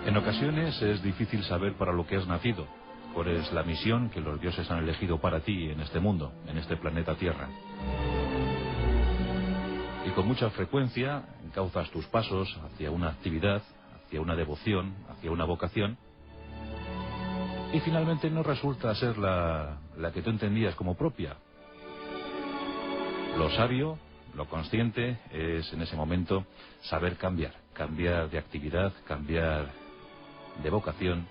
En ocasiones es difícil saber para lo que has nacido, cuál es la misión que los dioses han elegido para ti en este mundo, en este planeta Tierra. Y con mucha frecuencia encauzas tus pasos hacia una actividad, hacia una devoción, hacia una vocación, y finalmente no resulta ser la que tú entendías como propia. Lo sabio, lo consciente, es en ese momento saber cambiar de actividad, cambiar de vocación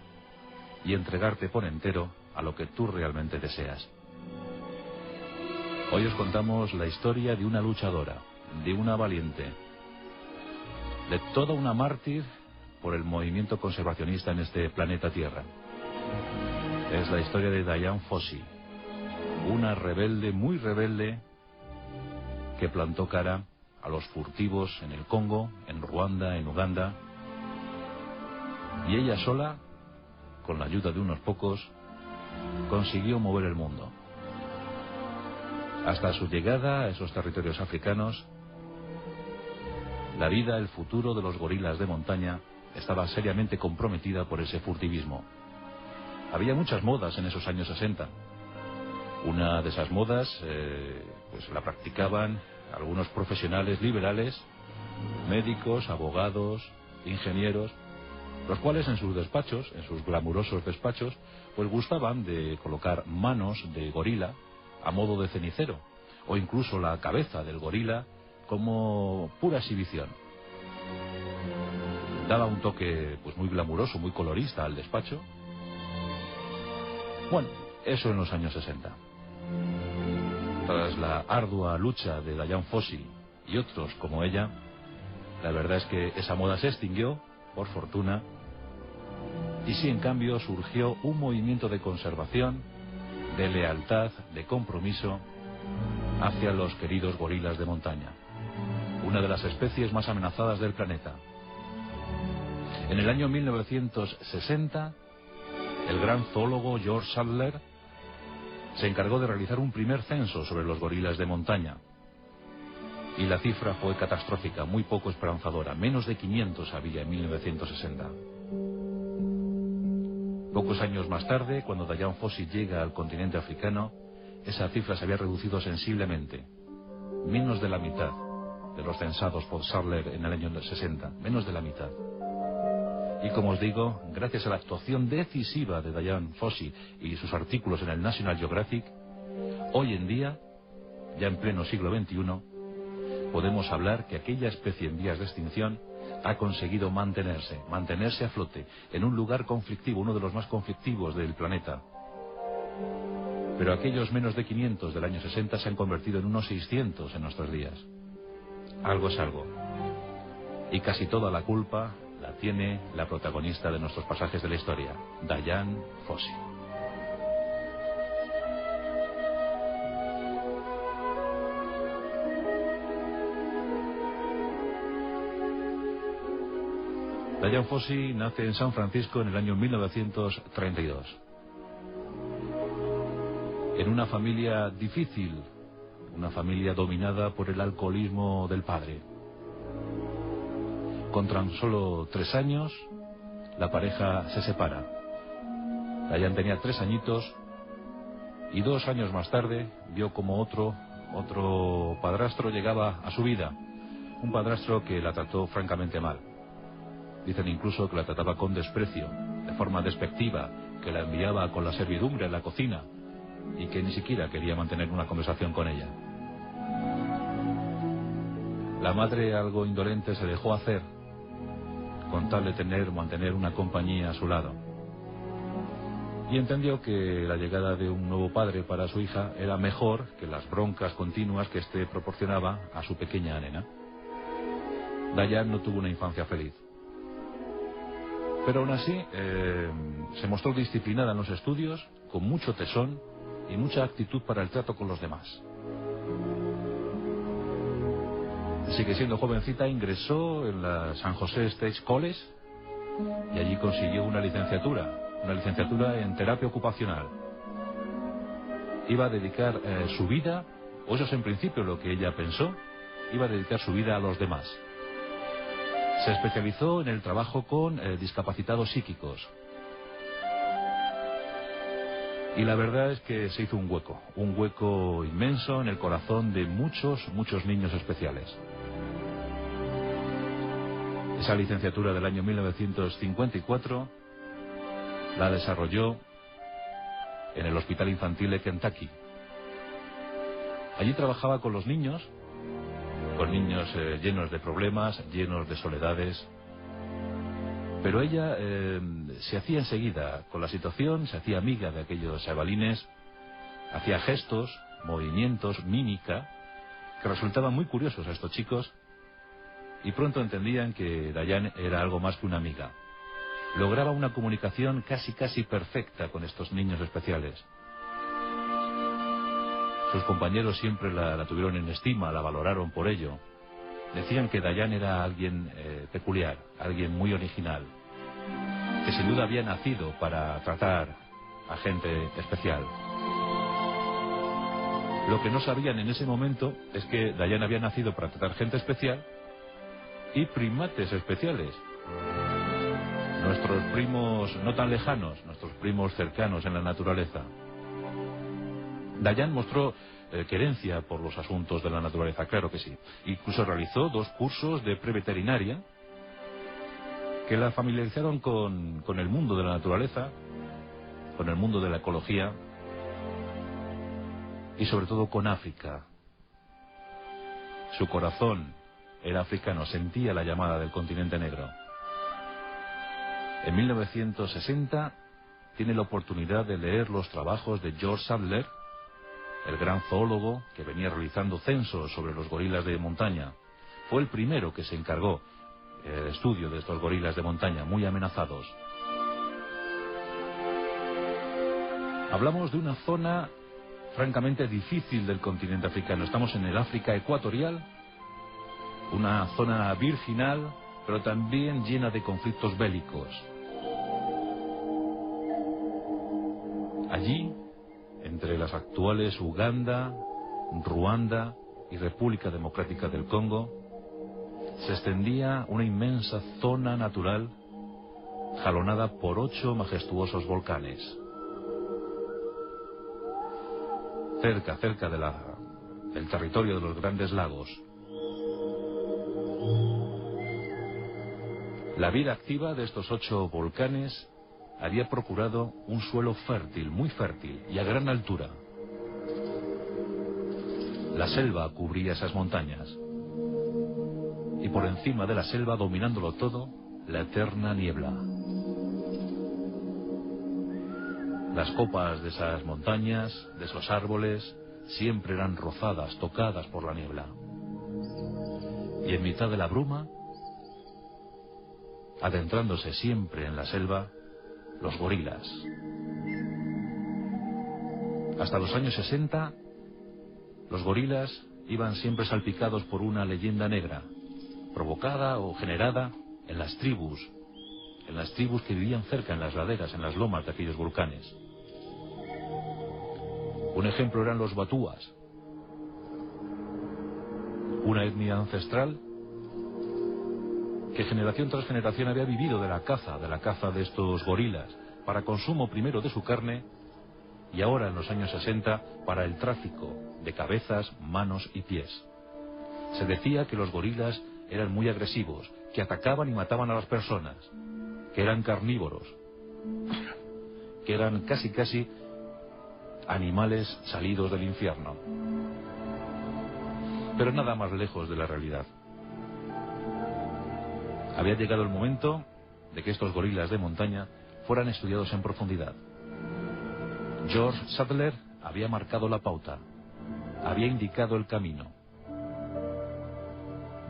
y entregarte por entero a lo que tú realmente deseas. Hoy os contamos la historia de una luchadora, de una valiente, de toda una mártir por el movimiento conservacionista en este planeta Tierra. Es la historia de Dian Fossey, una rebelde, muy rebelde, que plantó cara a los furtivos en el Congo, en Ruanda, en Uganda, y ella sola, con la ayuda de unos pocos, consiguió mover el mundo. Hasta su llegada a esos territorios africanos, la vida, el futuro de los gorilas de montaña estaba seriamente comprometida por ese furtivismo. Había muchas modas en esos años 60. Una de esas modas pues la practicaban algunos profesionales liberales, médicos, abogados, ingenieros, los cuales en sus despachos, en sus glamurosos despachos, pues gustaban de colocar manos de gorila a modo de cenicero, o incluso la cabeza del gorila como pura exhibición. Daba un toque pues muy glamuroso, muy colorista al despacho. Bueno, eso en los años 60. Tras la ardua lucha de Dian Fossey y otros como ella, la verdad es que esa moda se extinguió, por fortuna, y sí, en cambio, surgió un movimiento de conservación, de lealtad, de compromiso hacia los queridos gorilas de montaña, una de las especies más amenazadas del planeta. En el año 1960, el gran zoólogo George Sadler se encargó de realizar un primer censo sobre los gorilas de montaña. Y la cifra fue catastrófica, muy poco esperanzadora. Menos de 500 había en 1960. Pocos años más tarde, cuando Dian Fossey llega al continente africano, esa cifra se había reducido sensiblemente. Menos de la mitad de los censados por Sadler en el año 60. Menos de la mitad. Y como os digo, gracias a la actuación decisiva de Dian Fossey y sus artículos en el National Geographic, hoy en día, ya en pleno siglo XXI, podemos hablar que aquella especie en vías de extinción ha conseguido mantenerse a flote en un lugar conflictivo, uno de los más conflictivos del planeta. Pero aquellos menos de 500 del año 60 se han convertido en unos 600 en nuestros días. Algo es algo. Y casi toda la culpa la tiene la protagonista de nuestros pasajes de la historia, Dian Fossey. Dian Fossey nace en San Francisco en el año 1932. En una familia difícil, una familia dominada por el alcoholismo del padre. Con tan solo 3 años, la pareja se separa. Dian tenía 3 añitos y 2 años más tarde vio como otro padrastro llegaba a su vida. Un padrastro que la trató francamente mal. Dicen incluso que la trataba con desprecio, de forma despectiva, que la enviaba con la servidumbre en la cocina y que ni siquiera quería mantener una conversación con ella. La madre, algo indolente, se dejó hacer con tal de mantener una compañía a su lado. Y entendió que la llegada de un nuevo padre para su hija era mejor que las broncas continuas que éste proporcionaba a su pequeña nena. Dian no tuvo una infancia feliz. Pero aún así, se mostró disciplinada en los estudios, con mucho tesón y mucha actitud para el trato con los demás. Así que siendo jovencita ingresó en la San José State College y allí consiguió una licenciatura en terapia ocupacional. Iba a dedicar su vida, o eso es en principio lo que ella pensó, iba a dedicar su vida a los demás. Se especializó en el trabajo con discapacitados psíquicos. Y la verdad es que se hizo un hueco inmenso en el corazón de muchos niños especiales. Esa licenciatura del año 1954 la desarrolló en el Hospital Infantil de Kentucky. Allí trabajaba con los niños, llenos de problemas, llenos de soledades. Pero ella se hacía enseguida con la situación, se hacía amiga de aquellos chavalines, hacía gestos, movimientos, mímica, que resultaban muy curiosos a estos chicos, y pronto entendían que Diane era algo más que una amiga. Lograba una comunicación casi perfecta con estos niños especiales. Sus compañeros siempre la tuvieron en estima, la valoraron por ello. Decían que Diane era alguien peculiar, alguien muy original, que sin duda había nacido para tratar a gente especial. Lo que no sabían en ese momento es que Diane había nacido para tratar gente especial y primates especiales. Nuestros primos no tan lejanos, nuestros primos cercanos en la naturaleza. Diane mostró querencia por los asuntos de la naturaleza, claro que sí. Incluso realizó 2 cursos de preveterinaria que la familiarizaron con el mundo de la naturaleza, con el mundo de la ecología y sobre todo con África. Su corazón era africano, sentía la llamada del continente negro. En 1960 tiene la oportunidad de leer los trabajos de George Sadler, el gran zoólogo que venía realizando censos sobre los gorilas de montaña. Fue el primero que se encargó del estudio de estos gorilas de montaña, muy amenazados. Hablamos de una zona francamente difícil del continente africano. Estamos en el África ecuatorial, una zona virginal, pero también llena de conflictos bélicos. Allí, entre las actuales Uganda, Ruanda y República Democrática del Congo, se extendía una inmensa zona natural jalonada por 8 majestuosos volcanes. Cerca del territorio de los Grandes Lagos. La vida activa de estos 8 volcanes había procurado un suelo fértil, muy fértil y a gran altura. La selva cubría esas montañas. Y por encima de la selva, dominándolo todo, la eterna niebla. Las copas de esas montañas, de esos árboles, siempre eran rozadas, tocadas por la niebla. Y en mitad de la bruma, adentrándose siempre en la selva, los gorilas. Hasta los años 60, los gorilas iban siempre salpicados por una leyenda negra, provocada o generada en las tribus que vivían cerca, en las laderas, en las lomas de aquellos volcanes. Un ejemplo eran los batúas, una etnia ancestral que generación tras generación había vivido de la caza de estos gorilas, para consumo primero de su carne y ahora en los años 60 para el tráfico de cabezas, manos y pies. Se decía que los gorilas eran muy agresivos, que atacaban y mataban a las personas, que eran carnívoros, que eran casi animales salidos del infierno. Pero nada más lejos de la realidad. Había llegado el momento de que estos gorilas de montaña fueran estudiados en profundidad. George Sadler había marcado la pauta, había indicado el camino.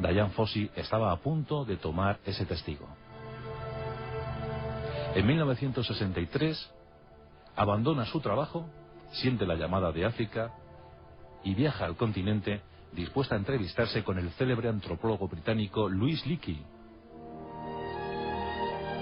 Dian Fossey estaba a punto de tomar ese testigo. En 1963 abandona su trabajo, siente la llamada de África y viaja al continente dispuesta a entrevistarse con el célebre antropólogo británico Louis Leakey,